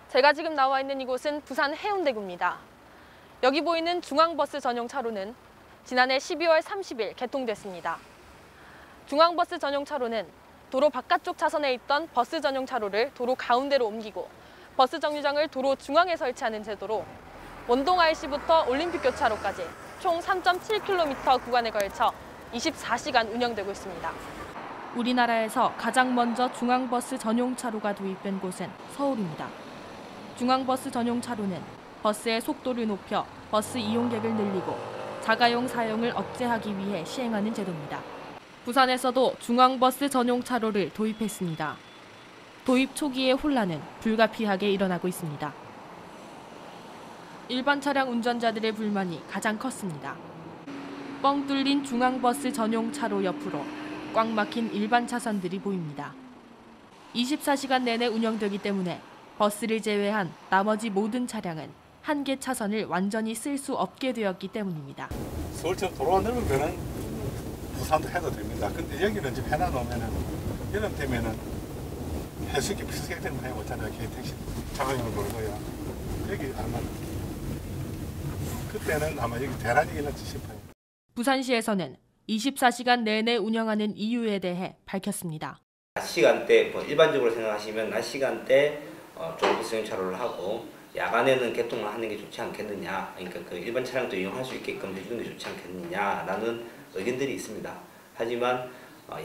제가 지금 나와 있는 이곳은 부산 해운대구입니다. 여기 보이는 중앙버스 전용 차로는 지난해 12월 30일 개통됐습니다. 중앙버스 전용 차로는 도로 바깥쪽 차선에 있던 버스 전용 차로를 도로 가운데로 옮기고 버스 정류장을 도로 중앙에 설치하는 제도로 원동 IC부터 올림픽 교차로까지 총 3.7km 구간에 걸쳐 24시간 운영되고 있습니다. 우리나라에서 가장 먼저 중앙버스 전용 차로가 도입된 곳은 서울입니다. 중앙버스 전용 차로는 버스의 속도를 높여 버스 이용객을 늘리고 자가용 사용을 억제하기 위해 시행하는 제도입니다. 부산에서도 중앙버스 전용 차로를 도입했습니다. 도입 초기의 혼란은 불가피하게 일어나고 있습니다. 일반 차량 운전자들의 불만이 가장 컸습니다. 뻥 뚫린 중앙버스 전용 차로 옆으로 꽉 막힌 일반 차선들이 보입니다. 24시간 내내 운영되기 때문에 버스를 제외한 나머지 모든 차량은 한 개 차선을 완전히 쓸 수 없게 되었기 때문입니다. 서울처럼 도로가 넓은 거는 부산도 해도 됩니다. 근데 여기는 좀 해놔놓으면은 여름 되면은 해수기 필수기 때문에 못하잖아요. 택시 자가용을 몰고요. 여기 아마 그때는 아마 여기 대란이겠지 싶어요. 부산시에서는 24시간 내내 운영하는 이유에 대해 밝혔습니다. 낮 시간대, 일반적으로 생각하시면 낮 시간대 중앙버스 차로를 하고 야간에는 개통을 하는 게 좋지 않겠느냐, 그러니까 그 일반 차량도 이용할 수 있게끔 해주는 게 좋지 않겠느냐라는 의견들이 있습니다. 하지만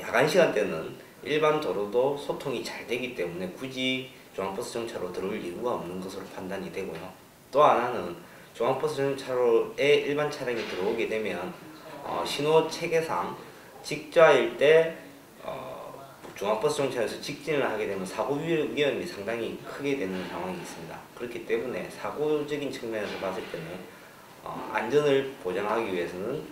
야간 시간대는 일반 도로도 소통이 잘 되기 때문에 굳이 중앙버스 정차로 들어올 이유가 없는 것으로 판단이 되고요. 또 하나는 중앙버스 정차로에 일반 차량이 들어오게 되면 신호 체계상 직좌일 때 중앙버스 정차로에서 직진을 하게 되면 사고 위험이 상당히 크게 되는 상황이 있습니다. 그렇기 때문에 사고적인 측면에서 봤을 때는 안전을 보장하기 위해서는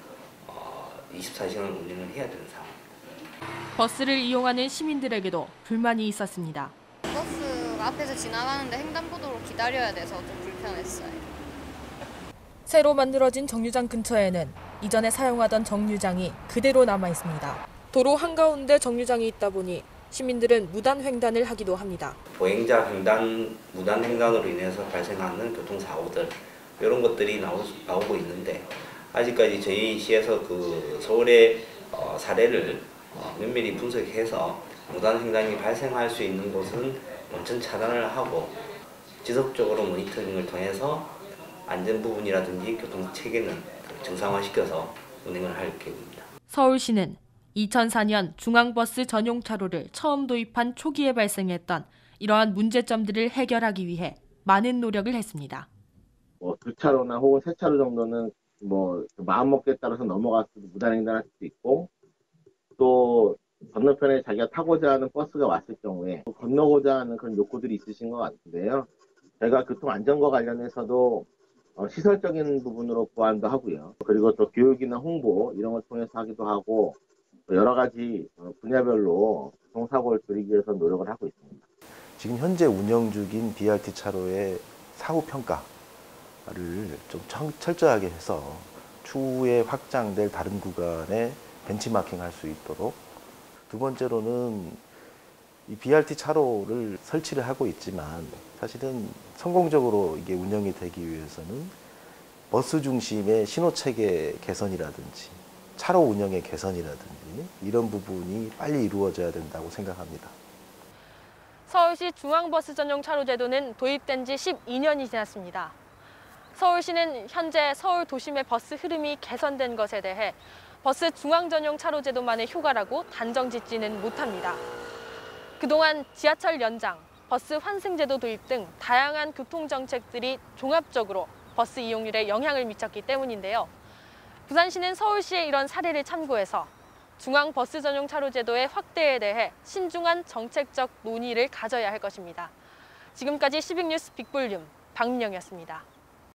24시간 운행을 해야 되는 상황입니다. 버스를 이용하는 시민들에게도 불만이 있었습니다. 버스가 앞에서 지나가는데 횡단보도로 기다려야 돼서 좀 불편했어요. 새로 만들어진 정류장 근처에는 이전에 사용하던 정류장이 그대로 남아 있습니다. 도로 한가운데 정류장이 있다 보니 시민들은 무단 횡단을 하기도 합니다. 보행자 횡단, 무단 횡단으로 인해서 발생하는 교통사고들 이런 것들이 나오고 있는데 아직까지 저희 시에서 그 서울의 사례를 면밀히 분석해서 무단 횡단이 발생할 수 있는 곳은 원천 차단을 하고 지속적으로 모니터링을 통해서 안전 부분이라든지 교통 체계는 정상화시켜서 운행을 할 계획입니다. 서울시는 2004년 중앙버스 전용 차로를 처음 도입한 초기에 발생했던 이러한 문제점들을 해결하기 위해 많은 노력을 했습니다. 두 차로나 혹은 세 차로 정도는 마음먹기에 따라서 넘어갈 수도 무단횡단할 수도 있고 또 건너편에 자기가 타고자 하는 버스가 왔을 경우에 건너고자 하는 그런 욕구들이 있으신 것 같은데요. 저희가 교통안전과 관련해서도 시설적인 부분으로 보완도 하고요. 그리고 또 교육이나 홍보 이런 걸 통해서 하기도 하고 여러 가지 분야별로 교통사고를 줄이기 위해서 노력을 하고 있습니다. 지금 현재 운영 중인 BRT 차로의 사후 평가를 좀 철저하게 해서 추후에 확장될 다른 구간에 벤치마킹할 수 있도록, 두 번째로는 이 BRT 차로를 설치를 하고 있지만 사실은 성공적으로 이게 운영이 되기 위해서는 버스 중심의 신호체계 개선이라든지 차로 운영의 개선이라든지 이런 부분이 빨리 이루어져야 된다고 생각합니다. 서울시 중앙버스 전용 차로 제도는 도입된 지 12년이 지났습니다. 서울시는 현재 서울 도심의 버스 흐름이 개선된 것에 대해 버스 중앙 전용 차로 제도만의 효과라고 단정 짓지는 못합니다. 그동안 지하철 연장, 버스 환승제도 도입 등 다양한 교통정책들이 종합적으로 버스 이용률에 영향을 미쳤기 때문인데요. 부산시는 서울시의 이런 사례를 참고해서 중앙버스 전용 차로 제도의 확대에 대해 신중한 정책적 논의를 가져야 할 것입니다. 지금까지 시빅뉴스 빅볼륨 박민영이었습니다.